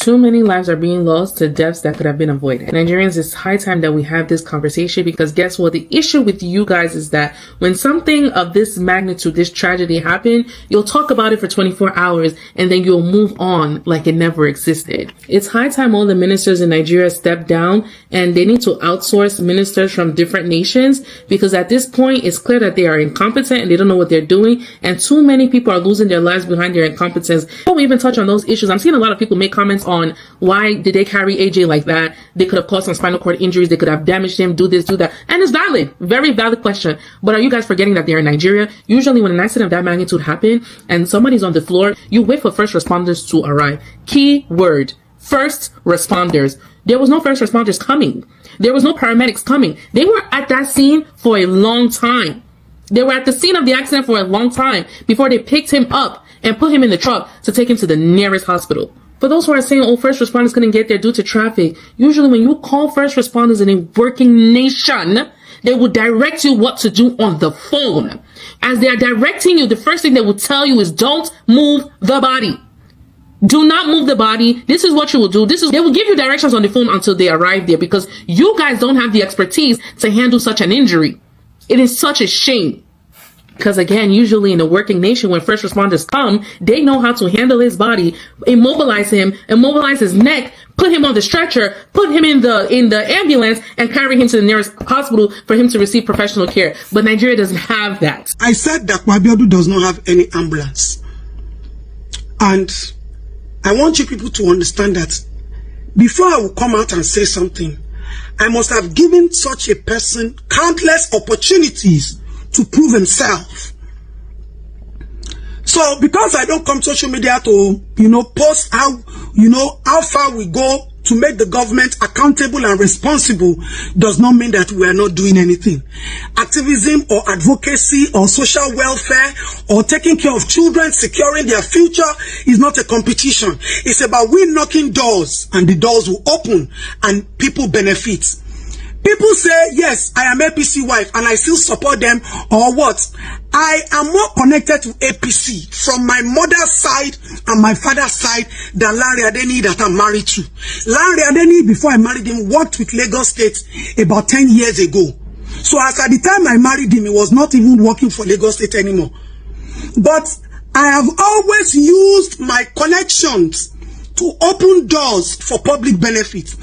Too many lives are being lost to deaths that could have been avoided. Nigerians, it's high time that we have this conversation, because guess what? The issue with you guys is that when something of this magnitude, this tragedy happened, you'll talk about it for 24 hours and then you'll move on like it never existed. It's high time all the ministers in Nigeria step down, and they need to outsource ministers from different nations, because at this point it's clear that they are incompetent and they don't know what they're doing, and too many people are losing their lives behind their incompetence. Before we even touch on those issues, I'm seeing a lot of people make comments on why did they carry AJ like that. They could have caused some spinal cord injuries, they could have damaged him, do this, do that, and it's valid, very valid question. But are you guys forgetting that they're in Nigeria? Usually when an accident of that magnitude happens and somebody's on the floor, you wait for first responders to arrive. Key word, first responders. There was no first responders coming. There was no paramedics coming. They were at that scene for a long time. They were at the scene of the accident for a long time before they picked him up and put him in the truck to take him to the nearest hospital. For those who are saying, oh, first responders couldn't get there due to traffic, usually when you call first responders in a working nation, they will direct you what to do on the phone. As they are directing you, the first thing they will tell you is don't move the body. Do not move the body. This is what you will do. They will give you directions on the phone until they arrive there, because you guys don't have the expertise to handle such an injury. It is such a shame. Because again, usually in a working nation, when first responders come, they know how to handle his body, immobilize him, immobilize his neck, put him on the stretcher, put him in the ambulance, and carry him to the nearest hospital for him to receive professional care. But Nigeria doesn't have that. I said that Abiodun does not have any ambulance. And I want you people to understand that before I will come out and say something, I must have given such a person countless opportunities to prove himself. So because I don't come social media to, post how far we go to make the government accountable and responsible, does not mean that we are not doing anything. Activism or advocacy or social welfare or taking care of children, securing their future is not a competition. It's about we knocking doors and the doors will open and people benefit. People say, yes, I am APC wife and I still support them, or what? I am more connected to APC from my mother's side and my father's side than Larry Adeni that I'm married to. Larry Adeni, before I married him, worked with Lagos State about 10 years ago. So as at the time I married him, he was not even working for Lagos State anymore. But I have always used my connections to open doors for public benefit.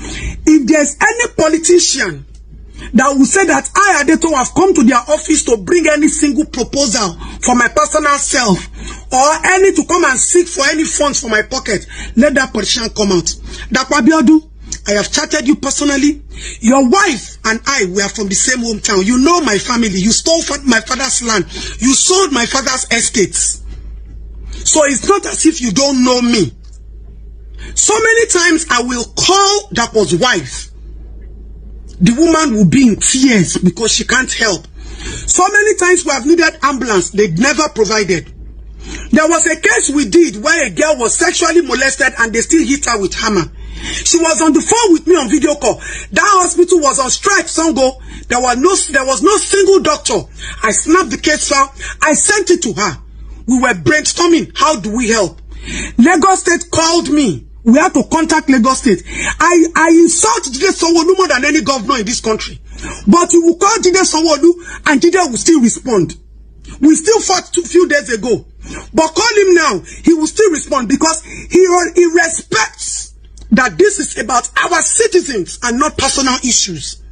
If there's any politician that will say that I, Adeto, have come to their office to bring any single proposal for my personal self, or any to come and seek for any funds for my pocket, let that politician come out. Dr. Abiodun, I have chatted you personally. Your wife and I were from the same hometown. You know my family. You stole my father's land. You sold my father's estates. So it's not as if you don't know me. So many times I will call that was wife. The woman will be in tears because she can't help. So many times we have needed ambulance, they never provided. There was a case we did where a girl was sexually molested and they still hit her with hammer. She was on the phone with me on video call. That hospital was on strike, Songo. There was no single doctor. I snapped the case file. I sent it to her. We were brainstorming. How do we help? Lagos State called me. We had to contact Lagos State. I insult Jide Sanwo-Olu more than any governor in this country. But you will call Jide Sanwo-Olu and Jide will still respond. We still fought a few days ago. But call him now, he will still respond because he respects that this is about our citizens and not personal issues.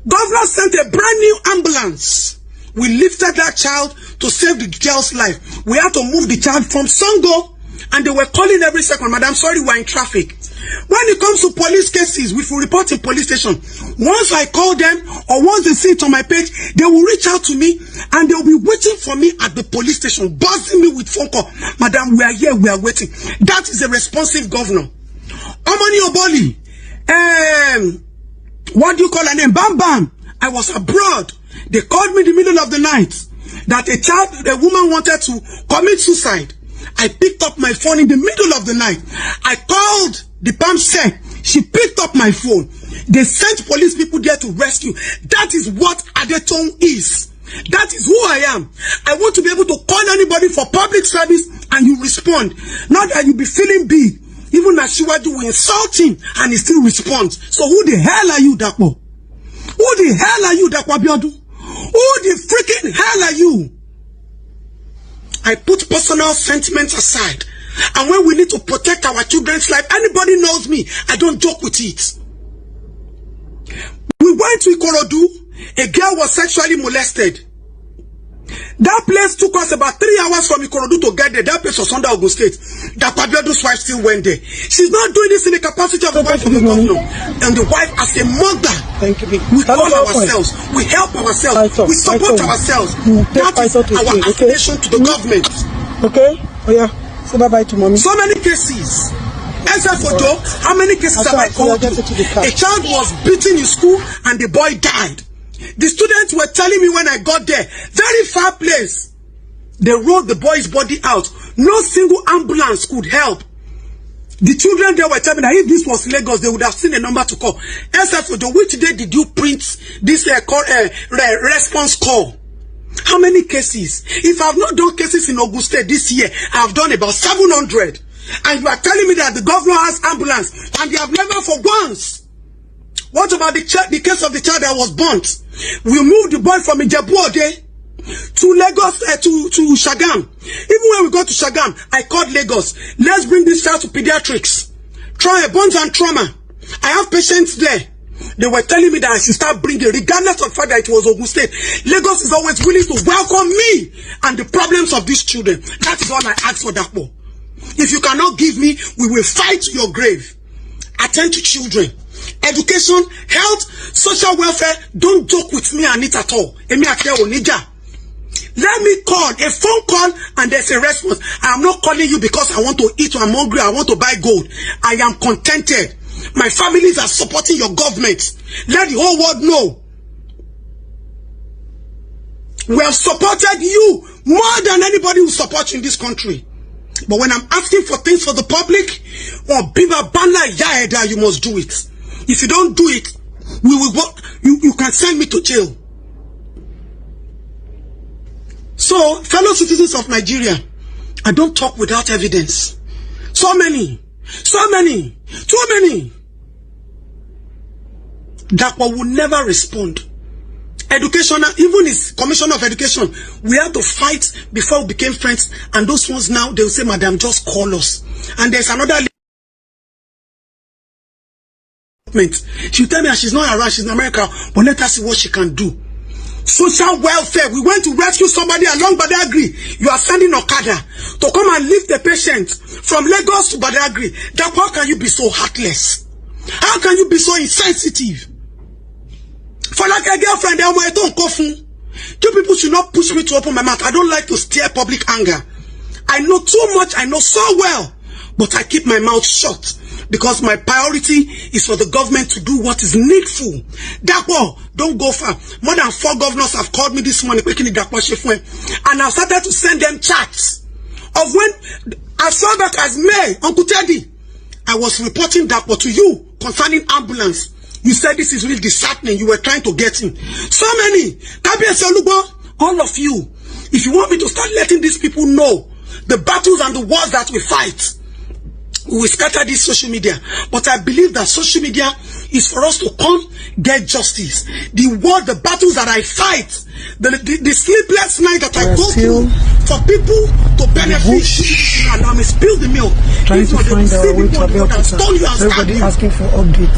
Governor sent a brand new ambulance. We lifted that child to save the girl's life. We had to move the child from Songo. And they were calling every second, Madam, sorry, we're in traffic. When it comes to police cases, we will report in police station. Once I call them, or once they see it on my page, they will reach out to me, and they will be waiting for me at the police station, buzzing me with phone call. Madam, we are here, we are waiting. That is a responsive governor. Omoni Oboli, what do you call her name? Bam Bam. I was abroad. They called me in the middle of the night that a woman wanted to commit suicide. I picked up my phone in the middle of the night. I called the PAM set. She picked up my phone. They sent police people there to rescue. That is what Adeton is. That is who I am. I want to be able to call anybody for public service and you respond. Not that you be feeling big. Even Asiwaju will insult him and he still responds. So who the hell are you, Dapo? Who the hell are you, Dapo Abiodun? Who the freaking hell are you? I put personal sentiments aside. And when we need to protect our children's life, anybody knows me, I don't joke with it. We went to Ikorodu, a girl was sexually molested. That place took us about 3 hours from Ikorodu to get there. That place was under Ogun State. That Abiodun's wife still went there. She's not doing this in the capacity of the wife of the governor. And the wife as a mother. Thank you. We call ourselves. We help ourselves. We support ourselves. That is our affiliation to the government. Okay? Oh yeah. Say bye-bye to mommy. So many cases. Ojo, how many cases have I called you? A child was beaten in school and the boy died. The students were telling me when I got there, very far place. They rolled the boy's body out. No single ambulance could help. The children there were telling me that if this was Lagos, they would have seen a number to call. Ojo, which day did you print this response call? How many cases? If I have not done cases in Ogun State this year, I have done about 700. And you are telling me that the governor has ambulance and they have never for once. What about the case of the child that was burnt? We moved the boy from Ijebu-Ode to Lagos, to Shagam. Even when we go to Shagam, I called Lagos. Let's bring this child to pediatrics. Bones and trauma. I have patients there. They were telling me that I should start bringing, regardless of the fact that it was Ogun State. Lagos is always willing to welcome me and the problems of these children. That is all I ask for, Dapo. If you cannot give me, we will fight to your grave. Attend to children. Education, health, social welfare, don't joke with me and it at all. Let me call, a phone call and there's a response. I am not calling you because I want to eat or I'm hungry, I want to buy gold. I am contented. My families are supporting your government. Let the whole world know. We have supported you more than anybody who supports you in this country. But when I'm asking for things for the public, or Biba Banda Yaeda, you must do it. If you don't do it, we will go, you can send me to jail. So, fellow citizens of Nigeria, I don't talk without evidence. So many, too many, that one will never respond. Education, even his commissioner of education, we had to fight before we became friends. And those ones now, they will say, madam, just call us. And there's another she'll tell me that she's not around, she's in America, but let us see what she can do. Social welfare, we went to rescue somebody along Badagry. You are sending Okada to come and lift the patient from Lagos to Badagry. That how can you be so heartless? How can you be so insensitive? For like a girlfriend, you people should not push me to open my mouth. I don't like to stir public anger. I know too much, I know so well, but I keep my mouth shut because my priority is for the government to do what is needful. Dapo, don't go far. More than 4 governors have called me this morning, and I've started to send them chats of when as far back as May, Uncle Teddy, I was reporting Dapo to you concerning ambulance. You said this is really disheartening. You were trying to get in. So many. All of you. If you want me to start letting these people know the battles and the wars that we fight, we will scatter this social media. But I believe that social media is for us to come get justice. The war, the battles that I fight, the sleepless night that I go through for people to benefit. And I may spill the milk. Trying to find our way to everybody asking for updates.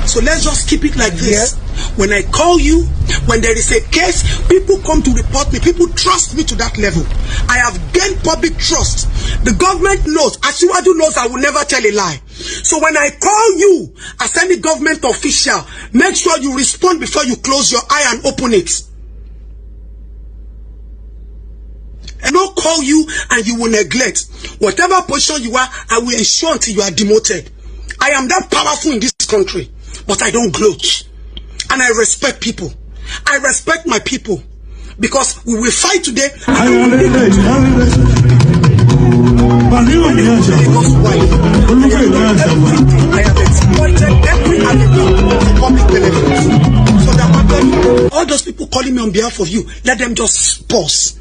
So let's just keep it like this. Yeah. When I call you, when there is a case, people come to report me. People trust me to that level. I have gained public trust. The government knows. Asiwaju knows I will never tell a lie. So when I call you as any government official, make sure you respond before you close your eye and open it. I don't call you and you will neglect. Whatever position you are, I will ensure until you are demoted. I am that powerful in this country, but I don't gloat. And I respect people. I respect my people. Because we will fight today. I have exploited every avenue for public benefit. So that all those people calling me on behalf of you, let them just pause.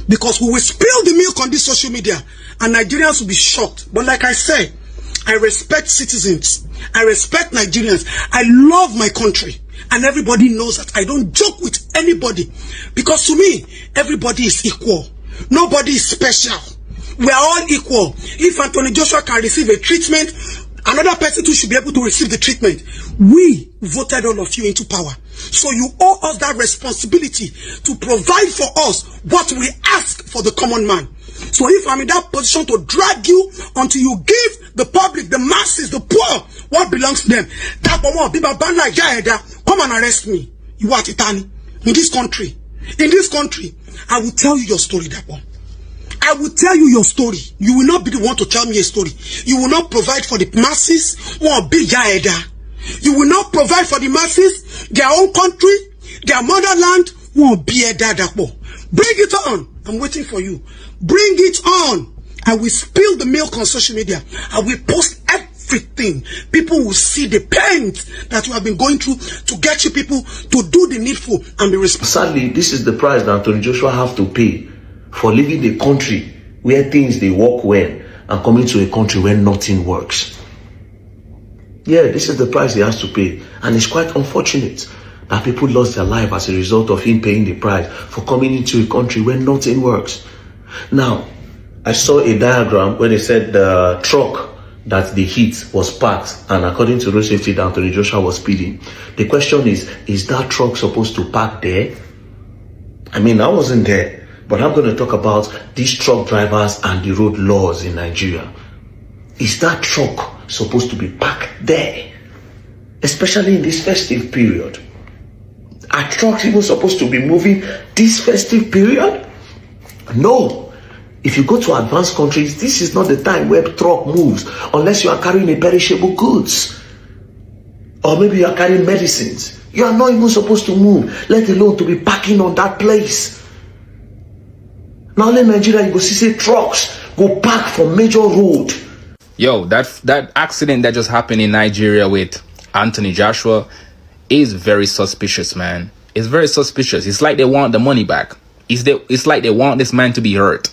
Because we will spill the milk on this social media and Nigerians will be shocked. But like I said, I respect citizens. I respect Nigerians. I love my country. And everybody knows that I don't joke with anybody. Because to me, everybody is equal. Nobody is special. We are all equal. If Anthony Joshua can receive a treatment, another person too should be able to receive the treatment. We voted all of you into power. So you owe us that responsibility to provide for us what we ask for the common man. So if I'm in that position to drag you until you give the public, the masses, the poor, what belongs to them, come and arrest me. You are Titani. In this country, I will tell you your story, Dapo. I will tell you your story. You will not be the one to tell me a story. You will not provide for the masses or be Jaeda. You will not provide for the masses, their own country, their motherland, won't be a Dapo. Bring it on. I'm waiting for you. Bring it on. I will spill the milk on social media. I will post everything. People will see the pains that you have been going through to get you people to do the needful and be responsible. Sadly, this is the price that Anthony Joshua have to pay for leaving a country where things they work well and coming to a country where nothing works. Yeah, this is the price he has to pay. And it's quite unfortunate that people lost their life as a result of him paying the price for coming into a country where nothing works. Now, I saw a diagram where they said the truck that they hit was parked, and according to road safety, Anthony Joshua was speeding. The question is that truck supposed to park there? I mean, I wasn't there, but I'm going to talk about these truck drivers and the road laws in Nigeria. Is that truck supposed to be parked there? Especially in this festive period. Are trucks even supposed to be moving this festive period? No. If you go to advanced countries, this is not the time where truck moves unless you are carrying a perishable goods. Or maybe you are carrying medicines. You are not even supposed to move, let alone to be parking on that place. Now in Nigeria, you go see trucks go park from major road. Yo, that accident that just happened in Nigeria with Anthony Joshua is very suspicious, man. It's very suspicious. It's like they want the money back. It's like they want this man to be hurt.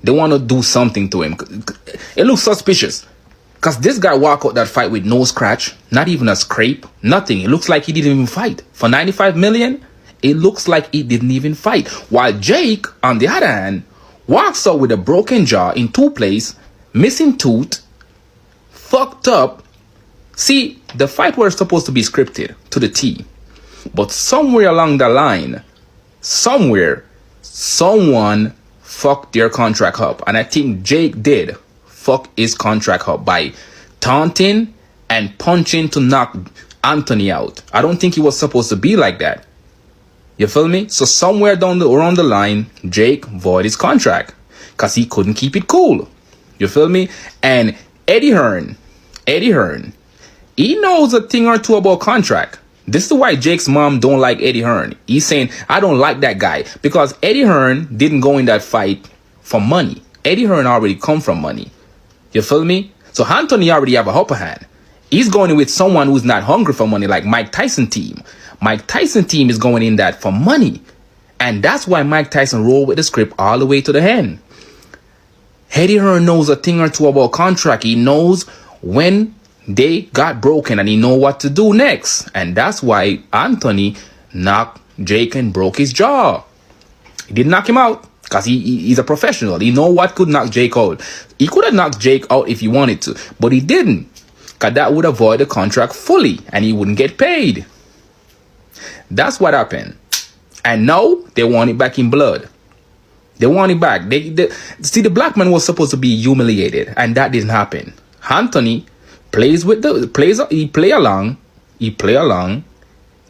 They want to do something to him. It looks suspicious. Because this guy walked out that fight with no scratch, not even a scrape, nothing. It looks like he didn't even fight. For 95 million, it looks like he didn't even fight. While Jake, on the other hand, walks out with a broken jaw in 2 places, missing tooth, fucked up. See, the fight was supposed to be scripted to the T. But somewhere along the line, someone fucked their contract up. And I think Jake did fuck his contract up by taunting and punching to knock Anthony out. I don't think he was supposed to be like that. You feel me? So somewhere around the line, Jake voided his contract because he couldn't keep it cool. You feel me? And Eddie Hearn, he knows a thing or two about contract. This is why Jake's mom don't like Eddie Hearn. He's saying, I don't like that guy. Because Eddie Hearn didn't go in that fight for money. Eddie Hearn already come from money. You feel me? So Anthony already have a upper hand. He's going in with someone who's not hungry for money, like Mike Tyson team. Mike Tyson team is going in that for money. And that's why Mike Tyson rolled with the script all the way to the end. Eddie Hearn knows a thing or two about contract. He knows when they got broken and he know what to do next. And that's why Anthony knocked Jake and broke his jaw. He didn't knock him out because he's a professional. He know what could knock Jake out. He could have knocked Jake out if he wanted to, but he didn't, because that would avoid the contract fully and he wouldn't get paid. That's what happened. And now they want it back in blood. They want it back. See, the black man was supposed to be humiliated, and that didn't happen. Anthony play along.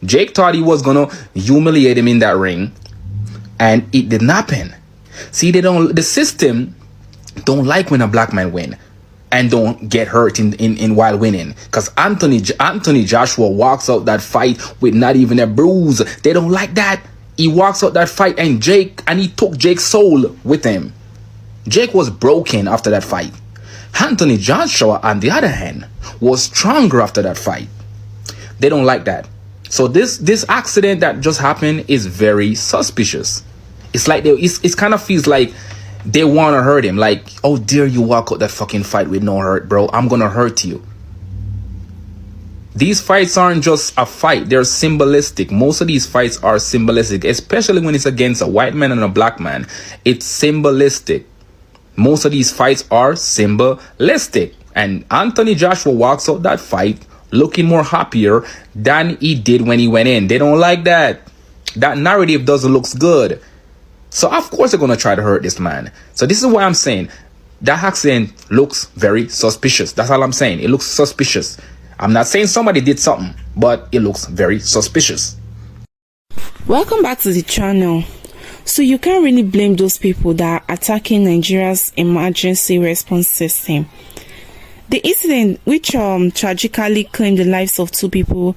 Jake thought he was gonna humiliate him in that ring, and it didn't happen. See, the system don't like when a black man win and don't get hurt in while winning. Because Anthony Joshua walks out that fight with not even a bruise. They don't like that. He walks out that fight and he took Jake's soul with him. Jake was broken after that fight. Anthony Joshua, on the other hand, was stronger after that fight. They don't like that. So this accident that just happened is very suspicious. It's like it kind of feels like they want to hurt him. Like, oh, dare you walk out that fucking fight with no hurt, bro? I'm gonna hurt you. These fights aren't just a fight, they're symbolistic. Most of these fights are symbolistic, especially when it's against a white man and a black man. It's symbolistic. Most of these fights are symbolistic. And Anthony Joshua walks out that fight looking more happier than he did when he went in. They don't like that. That narrative doesn't look good. So of course they're going to try to hurt this man. So this is why I'm saying that accident looks very suspicious. That's all I'm saying. It looks suspicious. I'm not saying somebody did something, but it looks very suspicious. Welcome back to the channel. So you can't really blame those people that are attacking Nigeria's emergency response system. The incident, which tragically claimed the lives of 2 people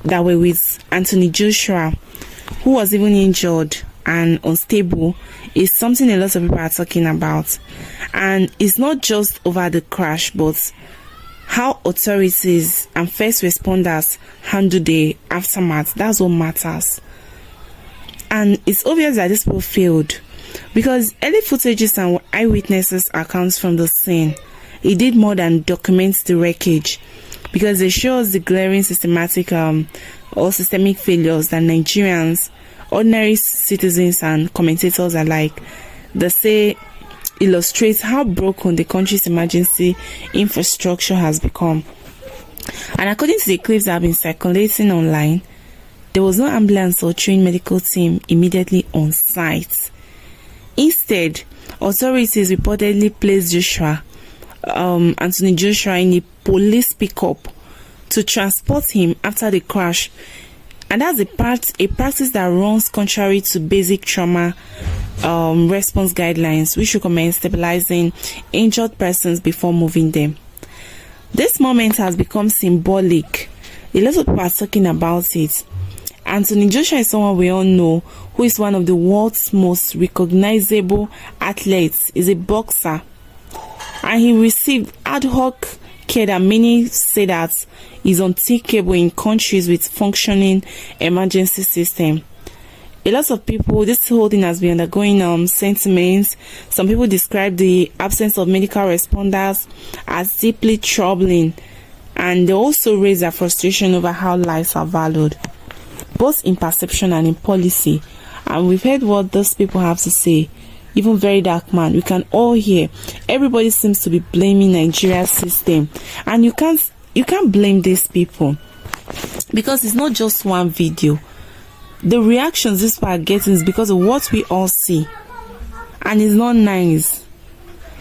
that were with Anthony Joshua, who was even injured and unstable, is something a lot of people are talking about. And it's not just over the crash, but how authorities and first responders handle the aftermath. That's what matters. And it's obvious that these people failed, because early footages and eyewitnesses accounts from the scene, it did more than document the wreckage, because it shows the glaring systematic or systemic failures that Nigerians, ordinary citizens and commentators alike, they say illustrates how broken the country's emergency infrastructure has become. And according to the clips that have been circulating online, there was no ambulance or trained medical team immediately on site. Instead, authorities reportedly placed Anthony Joshua in a police pickup to transport him after the crash. And that's a practice that runs contrary to basic trauma response guidelines, which recommend stabilizing injured persons before moving them. This moment has become symbolic. A lot of people are talking about it. Anthony Joshua is someone we all know, who is one of the world's most recognizable athletes. He's a boxer, and he received ad hoc care that many say that is unthinkable in countries with functioning emergency system. A lot of people, this whole thing has been undergoing sentiments. Some people describe the absence of medical responders as deeply troubling, and they also raise their frustration over how lives are valued, both in perception and in policy. And we've heard what those people have to say. Even Very Dark Man, we can all hear. Everybody seems to be blaming Nigeria's system, and you can't blame these people, because it's not just one video. The reactions these people are getting is because of what we all see, and it's not nice,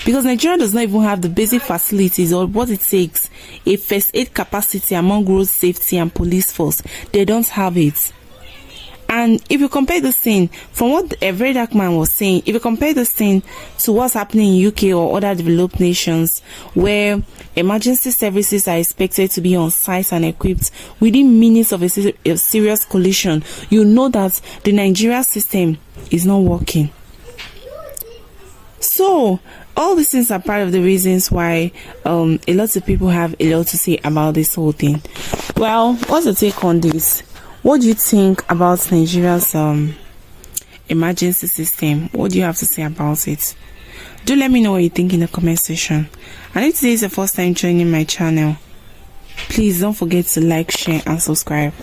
because Nigeria does not even have the basic facilities or what it takes, a first aid capacity among road safety and police force. They don't have it. And if you compare this thing from what a Very Dark Man was saying, if you compare this thing to what's happening in UK or other developed nations, where emergency services are expected to be on site and equipped within minutes of a serious collision, you know that the Nigeria system is not working. So all these things are part of the reasons why a lot of people have a lot to say about this whole thing. Well, what's your take on this? What do you think about Nigeria's emergency system? What do you have to say about it? Do let me know what you think in the comment section. And if today is your first time joining my channel, please don't forget to like, share and subscribe.